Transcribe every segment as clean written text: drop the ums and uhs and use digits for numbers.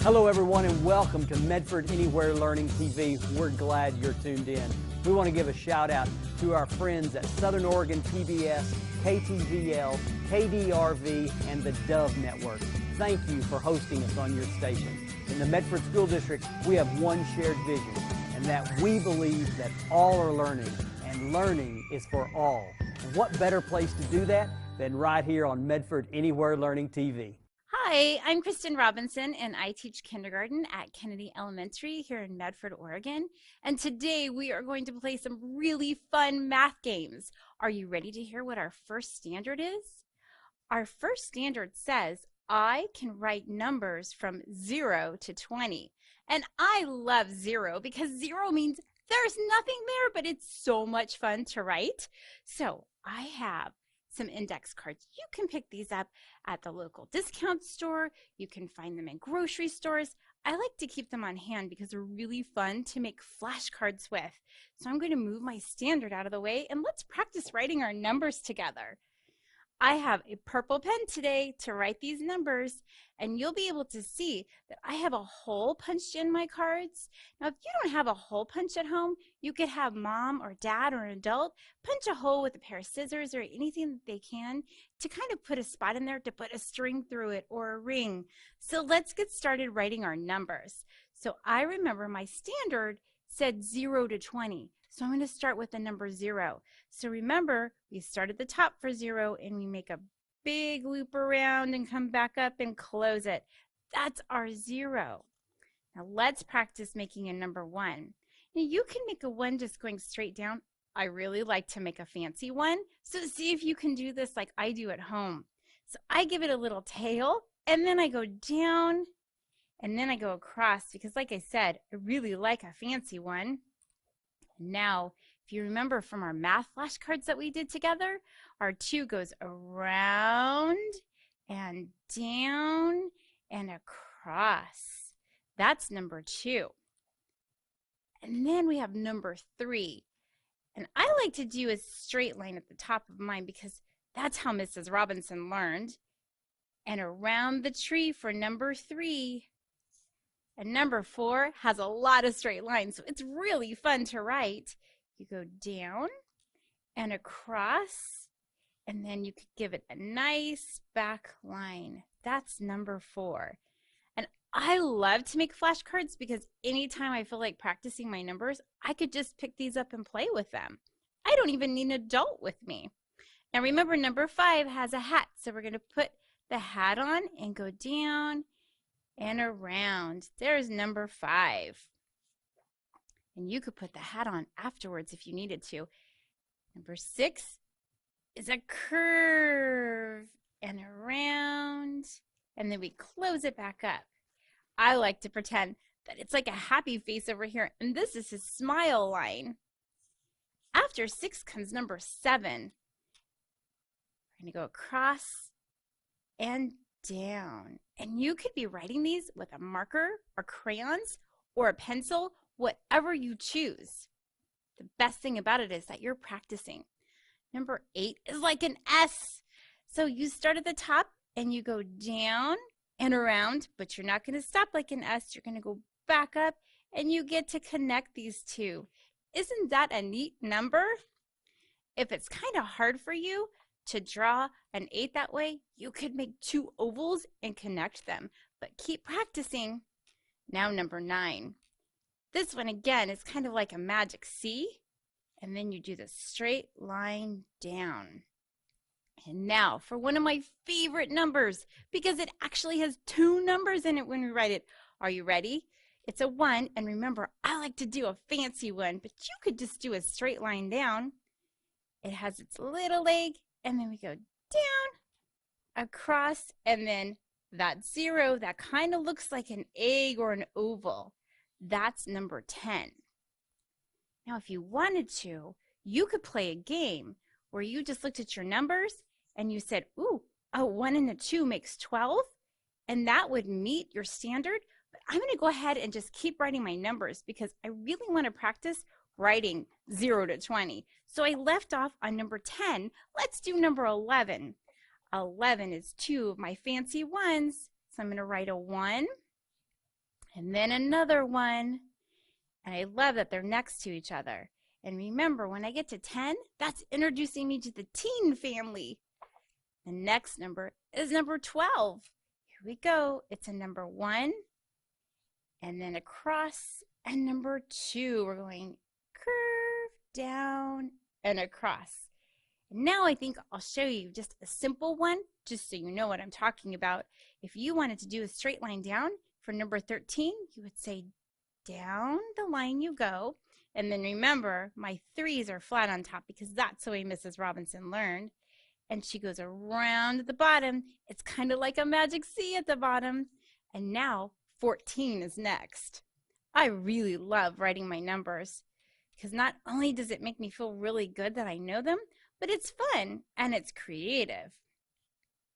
Hello everyone and welcome to Medford Anywhere Learning TV. We're glad you're tuned in. We want to give a shout out to our friends at Southern Oregon PBS, KTVL, KDRV, and the Dove Network. Thank you for hosting us on your station. In the Medford School District, we have one shared vision, and that we believe that all are learning, and learning is for all. And what better place to do that than right here on Medford Anywhere Learning TV. Hi, I'm Kristen Robinson, and I teach kindergarten at Kennedy Elementary here in Medford, Oregon. And today we are going to play some really fun math games. Are you ready to hear what our first standard is? Our first standard says, I can write numbers from 0 to 20. And I love 0 because 0 means there's nothing there, but it's so much fun to write. So I have some index cards. You can pick these up at the local discount store. You can find them in grocery stores. I like to keep them on hand because they're really fun to make flashcards with. So I'm going to move my standard out of the way and let's practice writing our numbers together. I have a purple pen today to write these numbers, and you'll be able to see that I have a hole punched in my cards. Now, if you don't have a hole punch at home, you could have mom or dad or an adult punch a hole with a pair of scissors or anything that they can to kind of put a spot in there to put a string through it or a ring. So let's get started writing our numbers. So I remember my standard said 0 to 20. So I'm going to start with the number 0. So remember, we start at the top for 0 and we make a big loop around and come back up and close it. That's our 0. Now let's practice making a number 1. Now you can make a 1 just going straight down. I really like to make a fancy 1. So see if you can do this like I do at home. So I give it a little tail and then I go down and then I go across because like I said, I really like a fancy 1. Now, if you remember from our math flashcards that we did together, our 2 goes around and down and across. That's number 2. And then we have number 3. And I like to do a straight line at the top of mine because that's how Mrs. Robinson learned. And around the tree for number 3. And number 4 has a lot of straight lines, so it's really fun to write. You go down and across, and then you could give it a nice back line. That's number 4. And I love to make flashcards because anytime I feel like practicing my numbers, I could just pick these up and play with them. I don't even need an adult with me. Now remember, number 5 has a hat, so we're going to put the hat on and go down and around. There's number 5. And you could put the hat on afterwards if you needed to. Number 6 is a curve and around, and then we close it back up. I like to pretend that it's like a happy face over here, and this is his smile line. After 6 comes number 7. We're going to go across and down. And you could be writing these with a marker or crayons or a pencil, whatever you choose. The best thing about it is that you're practicing. Number 8 is like an S. So you start at the top and you go down and around, but you're not going to stop like an S. You're going to go back up and you get to connect these two. Isn't that a neat number? If it's kind of hard for you to draw an 8 that way, you could make 2 ovals and connect them, but keep practicing. Now number 9. This one again is kind of like a magic C, and then you do the straight line down. And now for one of my favorite numbers, because it actually has 2 numbers in it when we write it. Are you ready? It's a 1, and remember, I like to do a fancy one, but you could just do a straight line down. It has its little leg, and then we go down, across, and then that 0 that kind of looks like an egg or an oval. That's number 10. Now, if you wanted to, you could play a game where you just looked at your numbers and you said, ooh, a 1 and a 2 makes 12, and that would meet your standard. But I'm going to go ahead and just keep writing my numbers because I really want to practice writing 0 to 20. So I left off on number 10. Let's do number 11. 11 is 2 of my fancy 1s. So I'm going to write a 1 and then another one. And I love that they're next to each other. And remember, when I get to 10, that's introducing me to the teen family. The next number is number 12. Here we go. It's a number 1, and then across, and number 2. We're going curve, down, and across. And now I think I'll show you just a simple one, just so you know what I'm talking about. If you wanted to do a straight line down for number 13, you would say down the line you go. And then remember, my 3s are flat on top because that's the way Mrs. Robinson learned. And she goes around the bottom. It's kind of like a magic C at the bottom. And now 14 is next. I really love writing my numbers because not only does it make me feel really good that I know them, but it's fun and it's creative.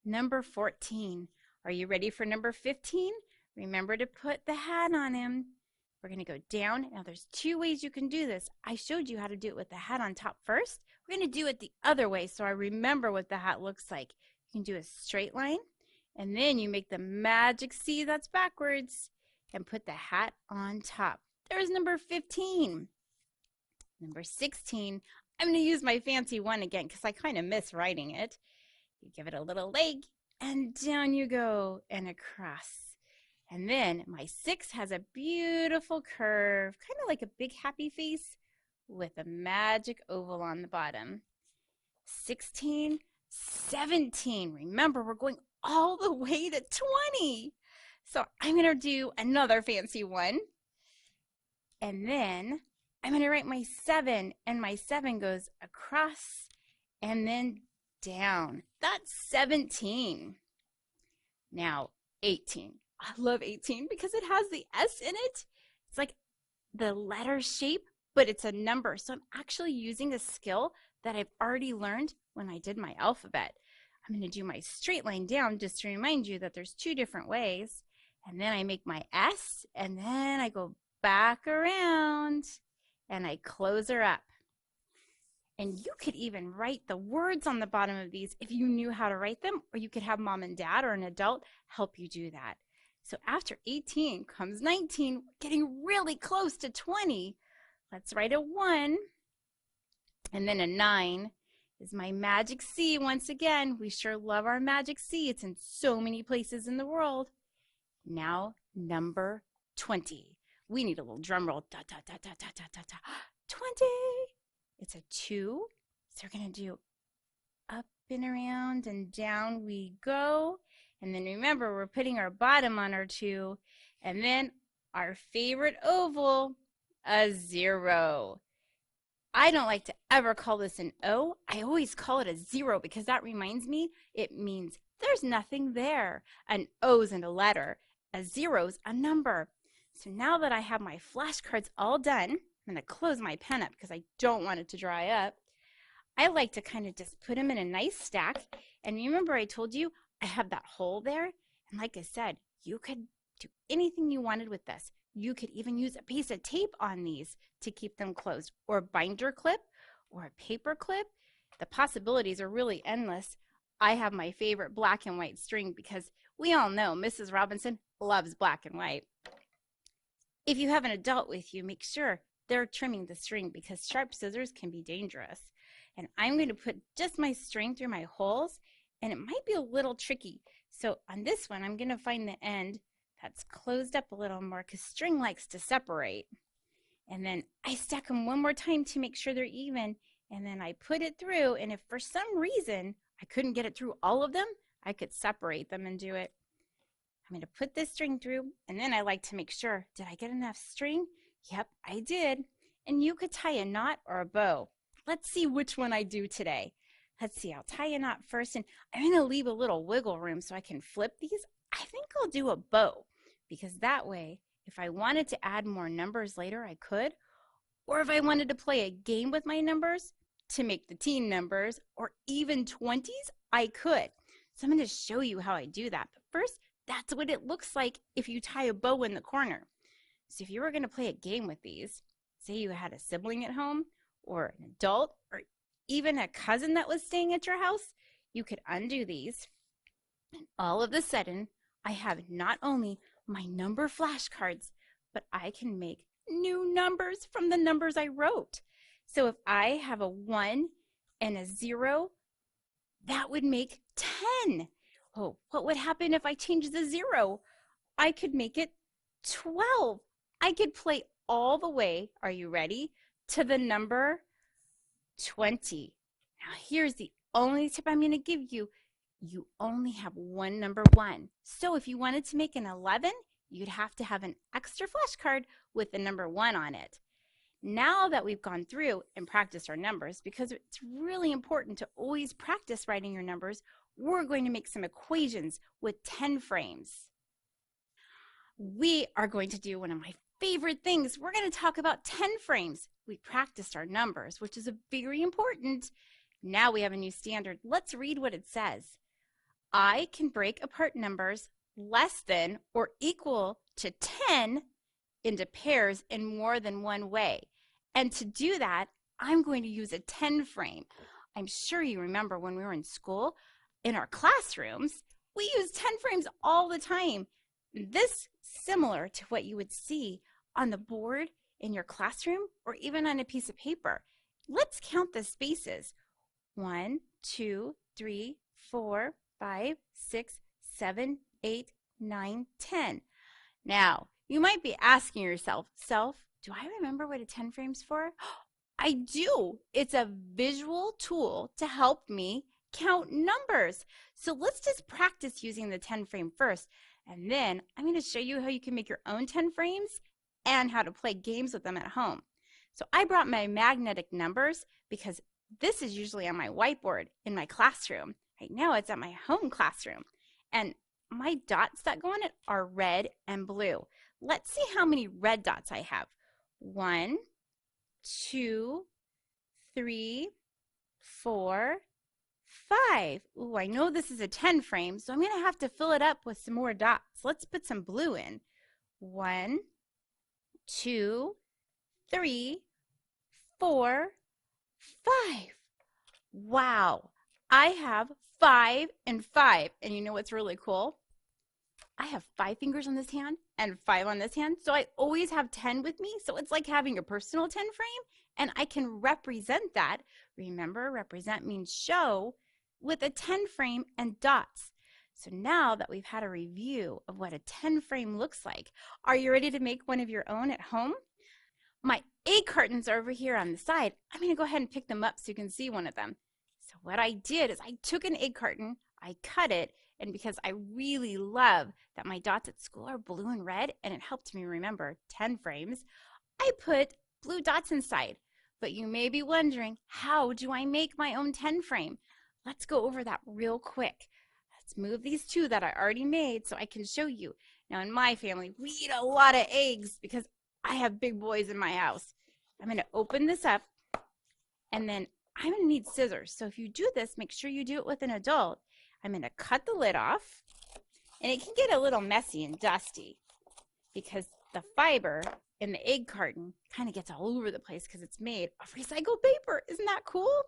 Number 14. Are you ready for number 15? Remember to put the hat on him. We're going to go down. Now there's 2 ways you can do this. I showed you how to do it with the hat on top first. We're going to do it the other way so I remember what the hat looks like. You can do a straight line, and then you make the magic C that's backwards and put the hat on top. There's number 15. Number 16, I'm going to use my fancy one again because I kind of miss writing it. You give it a little leg, and down you go and across. And then my 6 has a beautiful curve, kind of like a big happy face with a magic oval on the bottom. 16, 17. Remember, we're going all the way to 20. So I'm going to do another fancy one. And then I'm going to write my 7, and my 7 goes across and then down. That's 17. Now 18. I love 18 because it has the S in it. It's like the letter shape, but it's a number. So I'm actually using a skill that I've already learned when I did my alphabet. I'm going to do my straight line down just to remind you that there's 2 different ways. And then I make my S, and then I go back around, and I close her up. And you could even write the words on the bottom of these if you knew how to write them, or you could have mom and dad or an adult help you do that. So after 18 comes 19, getting really close to 20. Let's write a 1, and then a 9 is my magic C. Once again, we sure love our magic C. It's in so many places in the world. Now number 20. We need a little drum roll. Da, da, da, da, da, da, da, da. 20. It's a 2. So we're going to do up and around and down we go. And then remember, we're putting our bottom on our 2. And then our favorite oval, a 0. I don't like to ever call this an O. I always call it a 0 because that reminds me it means there's nothing there. An O's in a letter. A 0's a number. So now that I have my flashcards all done, I'm going to close my pen up because I don't want it to dry up. I like to kind of just put them in a nice stack. And remember I told you I have that hole there. And like I said, you could do anything you wanted with this. You could even use a piece of tape on these to keep them closed, or a binder clip, or a paper clip. The possibilities are really endless. I have my favorite black and white string because we all know Mrs. Robinson loves black and white. If you have an adult with you, make sure they're trimming the string because sharp scissors can be dangerous. And I'm going to put just my string through my holes, and it might be a little tricky. So on this one, I'm going to find the end that's closed up a little more because string likes to separate. And then I stack them one more time to make sure they're even, and then I put it through, and if for some reason I couldn't get it through all of them, I could separate them and do it. I'm going to put this string through, and then I like to make sure, did I get enough string? Yep, I did. And you could tie a knot or a bow. Let's see which one I do today. Let's see, I'll tie a knot first, and I'm going to leave a little wiggle room so I can flip these. I think I'll do a bow because that way, if I wanted to add more numbers later, I could. Or if I wanted to play a game with my numbers to make the teen numbers or even 20s, I could. So I'm going to show you how I do that. But first, that's what it looks like if you tie a bow in the corner. So if you were going to play a game with these, say you had a sibling at home or an adult or even a cousin that was staying at your house, you could undo these. And all of a sudden, I have not only my number flashcards, but I can make new numbers from the numbers I wrote. So if I have a 1 and a 0, that would make 10. Oh, what would happen if I change the 0? I could make it 12. I could play all the way, are you ready, to the number 20. Now here's the only tip I'm going to give you. You only have one number 1. So if you wanted to make an 11, you'd have to have an extra flashcard with the number 1 on it. Now that we've gone through and practiced our numbers, because it's really important to always practice writing your numbers, we're going to make some equations with 10 frames. We are going to do one of my favorite things. We're going to talk about 10 frames. We practiced our numbers, which is very important. Now we have a new standard. Let's read what it says. I can break apart numbers less than or equal to 10 into pairs in more than one way. And to do that, I'm going to use a 10 frame. I'm sure you remember when we were in school, in our classrooms, we use 10 frames all the time. This similar to what you would see on the board in your classroom or even on a piece of paper. Let's count the spaces. 1, 2, 3, 4, 5, 6, 7, 8, 9, 10. Now, you might be asking yourself, do I remember what a 10 frame's for? I do. It's a visual tool to help me count numbers. So let's just practice using the 10 frame first. And then I'm going to show you how you can make your own 10 frames and how to play games with them at home. So I brought my magnetic numbers because this is usually on my whiteboard in my classroom. Right now it's at my home classroom. And my dots that go on it are red and blue. Let's see how many red dots I have. 1, 2, 3, 4, 5. Ooh, I know this is a 10 frame, so I'm going to have to fill it up with some more dots. Let's put some blue in. 1, 2, 3, 4, 5. Wow, I have 5 and 5. And you know what's really cool? I have 5 fingers on this hand and 5 on this hand, so I always have 10 with me. So it's like having a personal 10 frame, and I can represent that. Remember, represent means show, with a 10 frame and dots. So now that we've had a review of what a 10 frame looks like, are you ready to make one of your own at home? My egg cartons are over here on the side. I'm going to go ahead and pick them up so you can see one of them. So what I did is I took an egg carton, I cut it, and because I really love that my dots at school are blue and red, and it helped me remember 10 frames, I put blue dots inside. But you may be wondering, how do I make my own 10 frame? Let's go over that real quick. Let's move these 2 that I already made so I can show you. Now in my family, we eat a lot of eggs because I have big boys in my house. I'm going to open this up, and then I'm going to need scissors. So if you do this, make sure you do it with an adult. I'm going to cut the lid off, and it can get a little messy and dusty because the fiber in the egg carton kind of gets all over the place because it's made of recycled paper. Isn't that cool?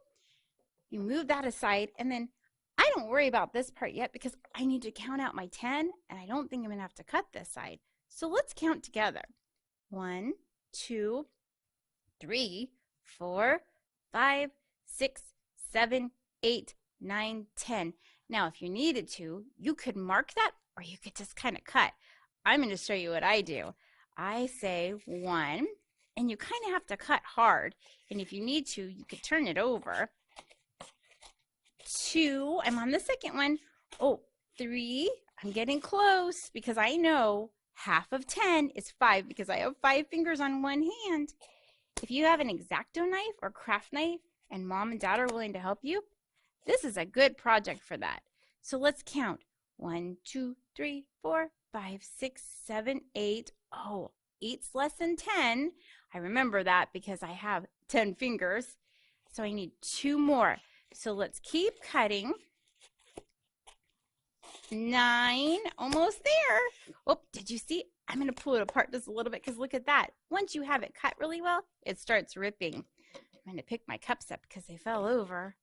You move that aside, and then I don't worry about this part yet because I need to count out my 10, and I don't think I'm going to have to cut this side. So let's count together. 1, 2, 3, 4, 5, 6, 7, 8, 9, 10. Now, if you needed to, you could mark that, or you could just kind of cut. I'm going to show you what I do. I say 1, and you kind of have to cut hard. And if you need to, you could turn it over. 2, I'm on the second one. Oh, 3, I'm getting close because I know half of 10 is 5 because I have 5 fingers on one hand. If you have an X-Acto knife or craft knife and mom and dad are willing to help you, this is a good project for that. So let's count. 1, 2, 3, 4, 5, 6, 7, 8. Oh, 8's less than 10. I remember that because I have 10 fingers. So I need 2 more. So let's keep cutting. 9, almost there. Oh, did you see? I'm going to pull it apart just a little bit because look at that. Once you have it cut really well, it starts ripping. I'm going to pick my cups up because they fell over.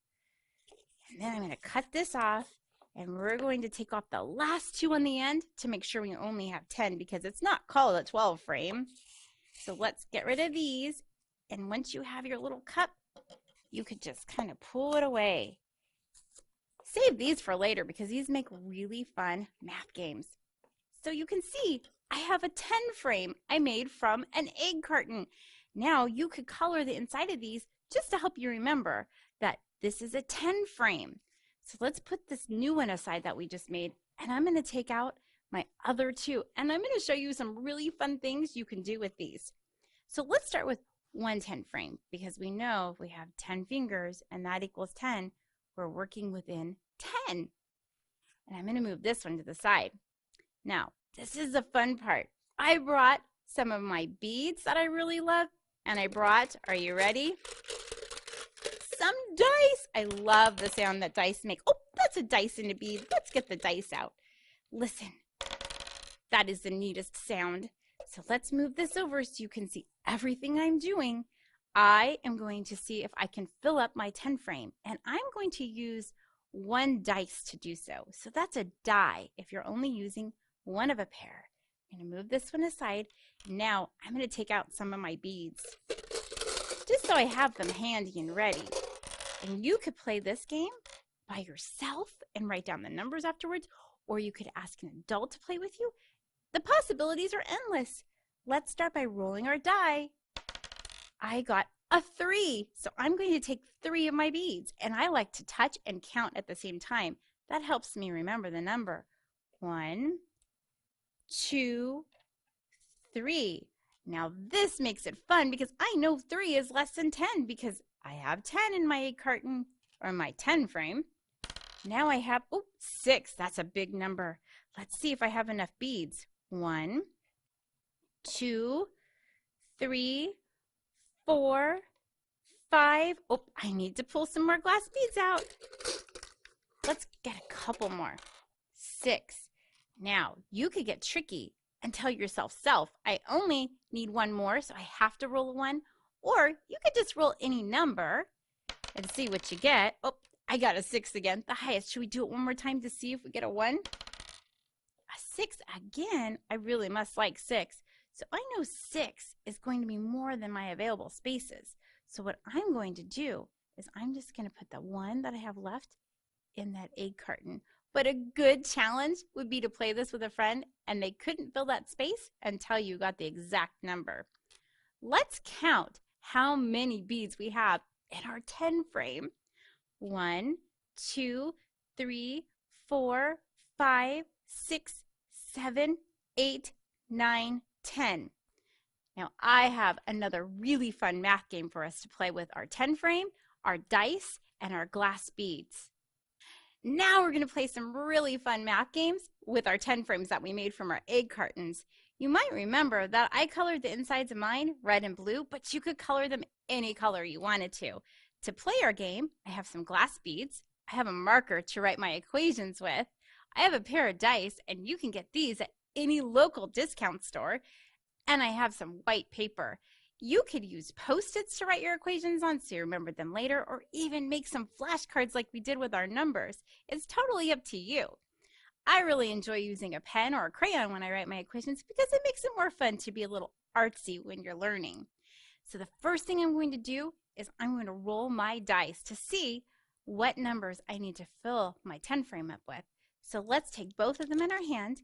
And then I'm going to cut this off. And we're going to take off the last 2 on the end to make sure we only have 10 because it's not called a 12 frame. So let's get rid of these. And once you have your little cup, you could just kind of pull it away. Save these for later because these make really fun math games. So you can see I have a 10 frame I made from an egg carton. Now you could color the inside of these just to help you remember that this is a 10 frame. So let's put this new one aside that we just made, and I'm going to take out my other 2, and I'm going to show you some really fun things you can do with these. So let's start with one 10 frame because we know if we have 10 fingers and that equals 10, we're working within 10. And I'm going to move this one to the side. Now, this is the fun part. I brought some of my beads that I really love, and I brought, are you ready? Some dice. I love the sound that dice make. Oh, that's a dice and a bead. Let's get the dice out. Listen, that is the neatest sound. So let's move this over so you can see everything I'm doing. I am going to see if I can fill up my 10 frame, and I'm going to use 1 dice to do so. So that's a die if you're only using one of a pair. I'm going to move this one aside. Now I'm going to take out some of my beads just so I have them handy and ready. And you could play this game by yourself and write down the numbers afterwards, or you could ask an adult to play with you. The possibilities are endless. Let's start by rolling our die. I got a 3, so I'm going to take 3 of my beads, and I like to touch and count at the same time. That helps me remember the number. 1, 2, 3. Now this makes it fun because I know 3 is less than 10 because I have 10 in my egg carton or my 10 frame. Now I have 6. That's a big number. Let's see if I have enough beads. 1, 2, 3, 4, 5. Oh, I need to pull some more glass beads out. Let's get a couple more. 6. Now you could get tricky and tell yourself, I only need 1 more, so I have to roll a 1. Or you could just roll any number and see what you get. Oh, I got a 6 again, the highest. Should we do it one more time to see if we get a 1? A 6 again. I really must like 6. So I know 6 is going to be more than my available spaces. So what I'm going to do is I'm just going to put the 1 that I have left in that egg carton. But a good challenge would be to play this with a friend and they couldn't fill that space until you got the exact number. Let's count how many beads we have in our 10 frame. 1, 2, 3, 4, 5, 6, 7, 8, 9, 10. Now I have another really fun math game for us to play with our 10 frame, our dice, and our glass beads. Now we're going to play some really fun math games with our 10 frames that we made from our egg cartons. You might remember that I colored the insides of mine red and blue, but you could color them any color you wanted to. To play our game, I have some glass beads, I have a marker to write my equations with, I have a pair of dice, and you can get these at any local discount store, and I have some white paper. You could use Post-its to write your equations on so you remember them later, or even make some flashcards like we did with our numbers. It's totally up to you. I really enjoy using a pen or a crayon when I write my equations because it makes it more fun to be a little artsy when you're learning. So the first thing I'm going to do is I'm going to roll my dice to see what numbers I need to fill my 10 frame up with. So let's take both of them in our hand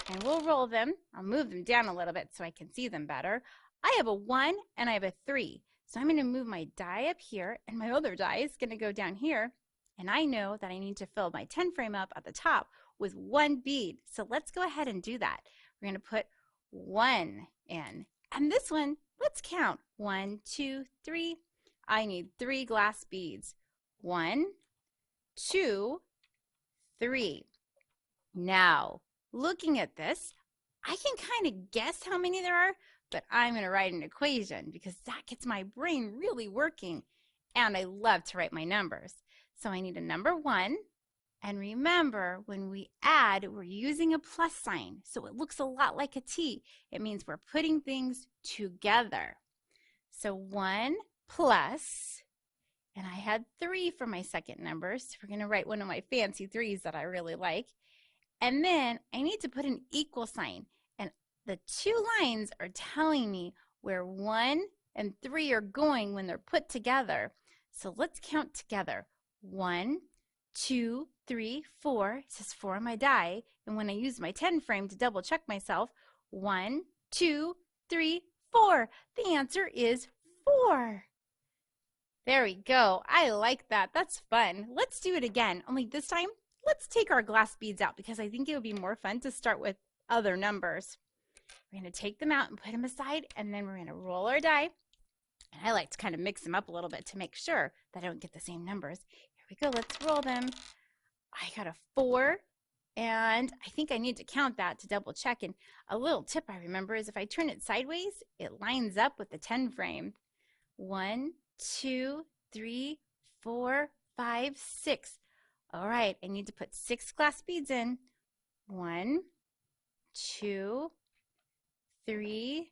and we'll roll them. I'll move them down a little bit so I can see them better. I have a 1 and I have a 3. So I'm going to move my die up here and my other die is going to go down here. And I know that I need to fill my 10 frame up at the top with 1 bead. So let's go ahead and do that. We're going to put 1 in. And this one, let's count. 1, 2, 3. I need 3 glass beads. 1, 2, 3. Now, looking at this, I can kind of guess how many there are, but I'm going to write an equation because that gets my brain really working. And I love to write my numbers. So I need a number 1. And remember, when we add, we're using a plus sign. So it looks a lot like a T. It means we're putting things together. So 1 plus and I had 3 for my second number. So we're going to write one of my fancy 3s that I really like. And then I need to put an equal sign. And the 2 lines are telling me where 1 and 3 are going when they're put together. So let's count together. 1, 2, 3, 4. It says 4 on my die. And when I use my 10 frame to double check myself, 1, 2, 3, 4. The answer is 4. There we go. I like that. That's fun. Let's do it again. Only this time, let's take our glass beads out because I think it would be more fun to start with other numbers. We're going to take them out and put them aside, and then we're going to roll our die. And I like to kind of mix them up a little bit to make sure that I don't get the same numbers. Here we go. Let's roll them. I got a 4, and I think I need to count that to double check. And a little tip I remember is if I turn it sideways, it lines up with the 10 frame. 1, 2, 3, 4, 5, 6. All right, I need to put 6 glass beads in. 1, 2, 3,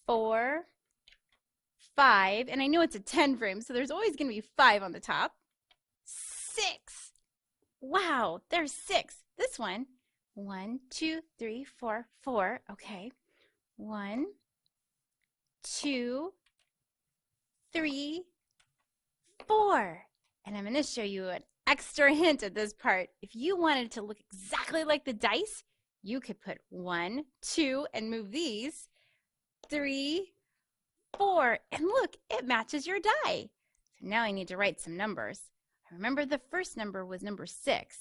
4, 5. And I know it's a 10 frame, so there's always going to be 5 on the top. 6. Wow, there's 6. This one. 1, 2, 3, 4, 4. Okay. 1, 2, 3, 4. And I'm going to show you an extra hint at this part. If you wanted to look exactly like the dice, you could put 1, 2, and move these. 3, 4. And look, it matches your die. So now I need to write some numbers. I remember the first number was number 6.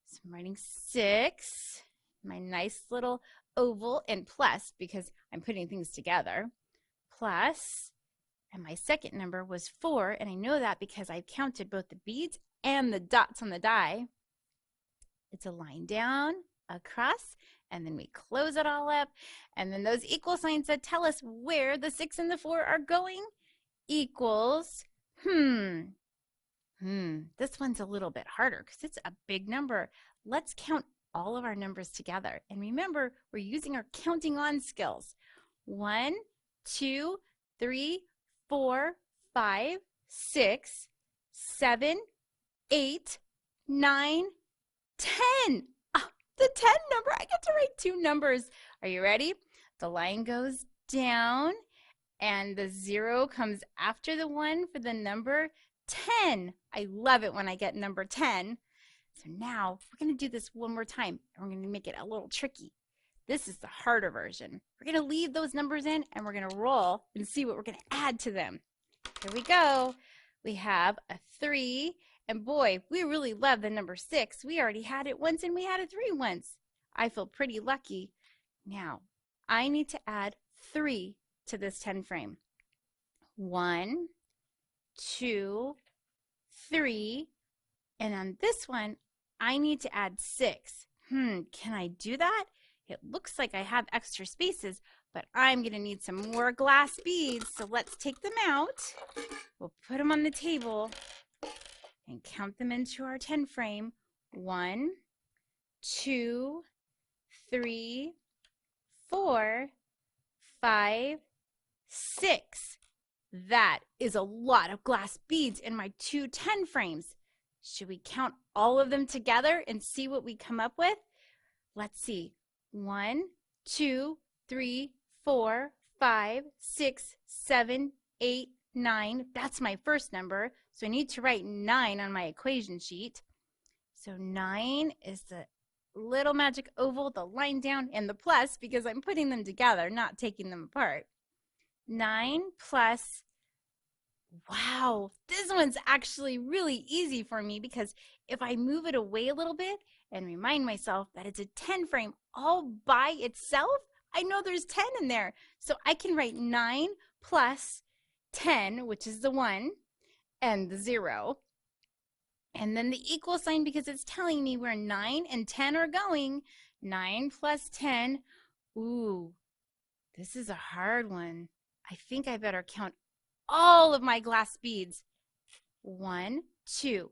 So I'm writing 6, my nice little oval, and plus because I'm putting things together. Plus. And my second number was 4, and I know that because I've counted both the beads and the dots on the die. It's a line down, across, and then we close it all up. And then those equal signs that tell us where the 6 and the 4 are going equals, this one's a little bit harder because it's a big number. Let's count all of our numbers together. And remember, we're using our counting on skills. 1, 2, 3, 4, 5, 6, 7, 8, 9, 10. Oh, the 10 number. I get to write 2 numbers. Are you ready? The line goes down and the 0 comes after the 1 for the number 10. I love it when I get number 10. So now we're going to do this one more time, and we're going to make it a little tricky. This is the harder version. We're going to leave those numbers in, and we're going to roll and see what we're going to add to them. Here we go. We have a 3, and boy, we really love the number 6. We already had it once, and we had a 3 once. I feel pretty lucky. Now, I need to add 3 to this 10 frame. 1, 2, 3, and on this one, I need to add 6. Can I do that? It looks like I have extra spaces, but I'm going to need some more glass beads, so let's take them out. We'll put them on the table and count them into our 10 frame. 1, 2, 3, 4, 5, 6. That is a lot of glass beads in my 2 10 frames. Should we count all of them together and see what we come up with? Let's see. 1, 2, 3, 4, 5, 6, 7, 8, 9. That's my first number. So I need to write 9 on my equation sheet. So 9 is the little magic oval, the line down, and the plus because I'm putting them together, not taking them apart. 9 plus, wow, this one's actually really easy for me because if I move it away a little bit and remind myself that it's a 10 frame all by itself, I know there's 10 in there. So I can write 9 plus 10, which is the 1, and the 0. And then the equal sign because it's telling me where 9 and 10 are going. 9 plus 10. Ooh, this is a hard one. I think I better count all of my glass beads. 1, 2,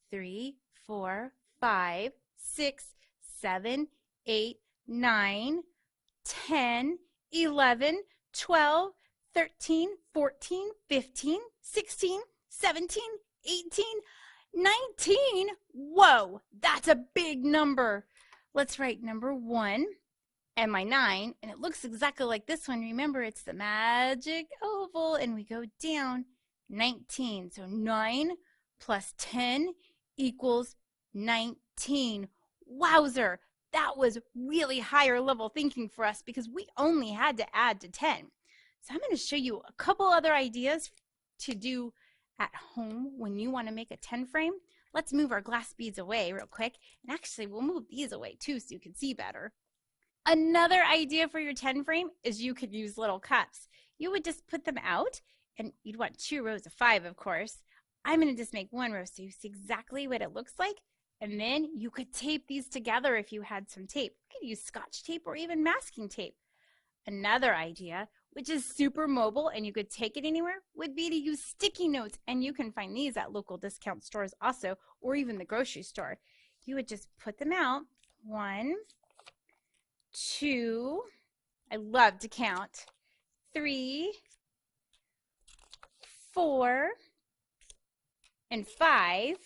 3, 4, 5, 6, 7, 8, 9, 10, 11, 12, 13, 14, 15, 16, 17, 18, 19. Whoa, that's a big number. Let's write number 1 and my 9, and it looks exactly like this one. Remember, it's the magic oval, and we go down 19. So 9 plus 10 equals 19. Wowzer, that was really higher level thinking for us because we only had to add to 10. So I'm going to show you a couple other ideas to do at home when you want to make a 10 frame. Let's move our glass beads away real quick. And actually, we'll move these away too so you can see better. Another idea for your 10 frame is you could use little cups. You would just put them out, and you'd want 2 rows of 5, of course. I'm going to just make 1 row so you see exactly what it looks like. And then you could tape these together if you had some tape. You could use Scotch tape or even masking tape. Another idea, which is super mobile and you could take it anywhere, would be to use sticky notes. And you can find these at local discount stores also, or even the grocery store. You would just put them out. 1, 2, I love to count, 3, 4, and 5.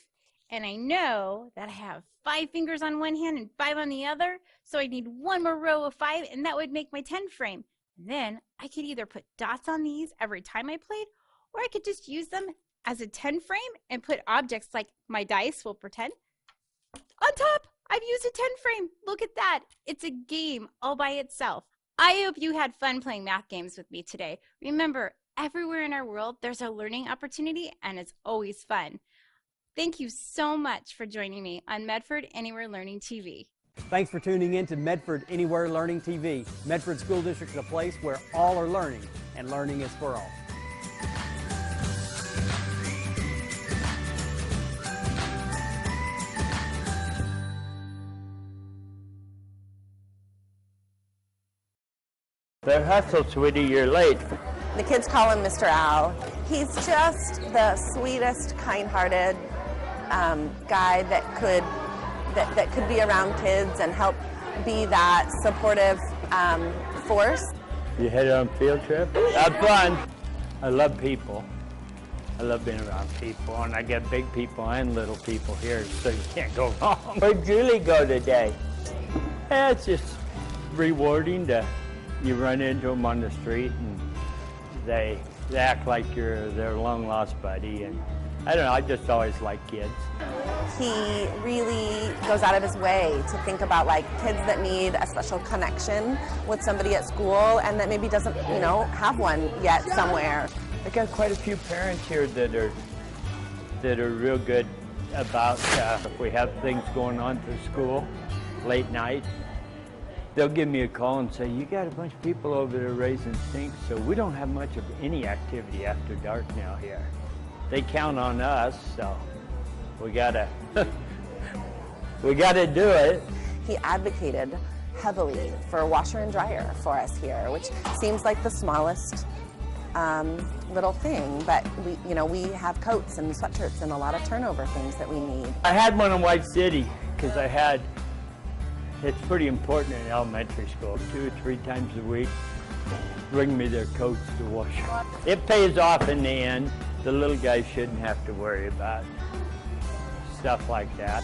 And I know that I have 5 fingers on one hand and 5 on the other, so I need 1 more row of 5, and that would make my 10 frame. And then I could either put dots on these every time I played, or I could just use them as a 10 frame and put objects like my dice, we'll pretend, on top. I've used a 10 frame. Look at that. It's a game all by itself. I hope you had fun playing math games with me today. Remember, everywhere in our world, there's a learning opportunity, and it's always fun. Thank you so much for joining me on Medford Anywhere Learning TV. Thanks for tuning in to Medford Anywhere Learning TV. Medford School District is a place where all are learning, and learning is for all. They're hustle, sweetie, you're late. The kids call him Mr. Al. He's just the sweetest, kind-hearted guy that could be around kids and help be that supportive force. You headed on a field trip? Have fun. I love people. I love being around people, and I get big people and little people here, so you can't go wrong. Where'd Julie go today? Yeah, it's just rewarding to you run into them on the street, and they act like you're their long-lost buddy, and I don't know, I just always like kids. He really goes out of his way to think about like kids that need a special connection with somebody at school and that maybe doesn't, you know, have one yet somewhere. I got quite a few parents here that are real good about if we have things going on through school late night. They'll give me a call and say, you got a bunch of people over there raising stinks, so we don't have much of any activity after dark now here. They count on us, so we gotta do it. He advocated heavily for a washer and dryer for us here, which seems like the smallest little thing, but we have coats and sweatshirts and a lot of turnover things that we need. I had one in White City because it's pretty important in elementary school. 2 or 3 times a week, bring me their coats to wash. It pays off in the end. The little guys shouldn't have to worry about stuff like that.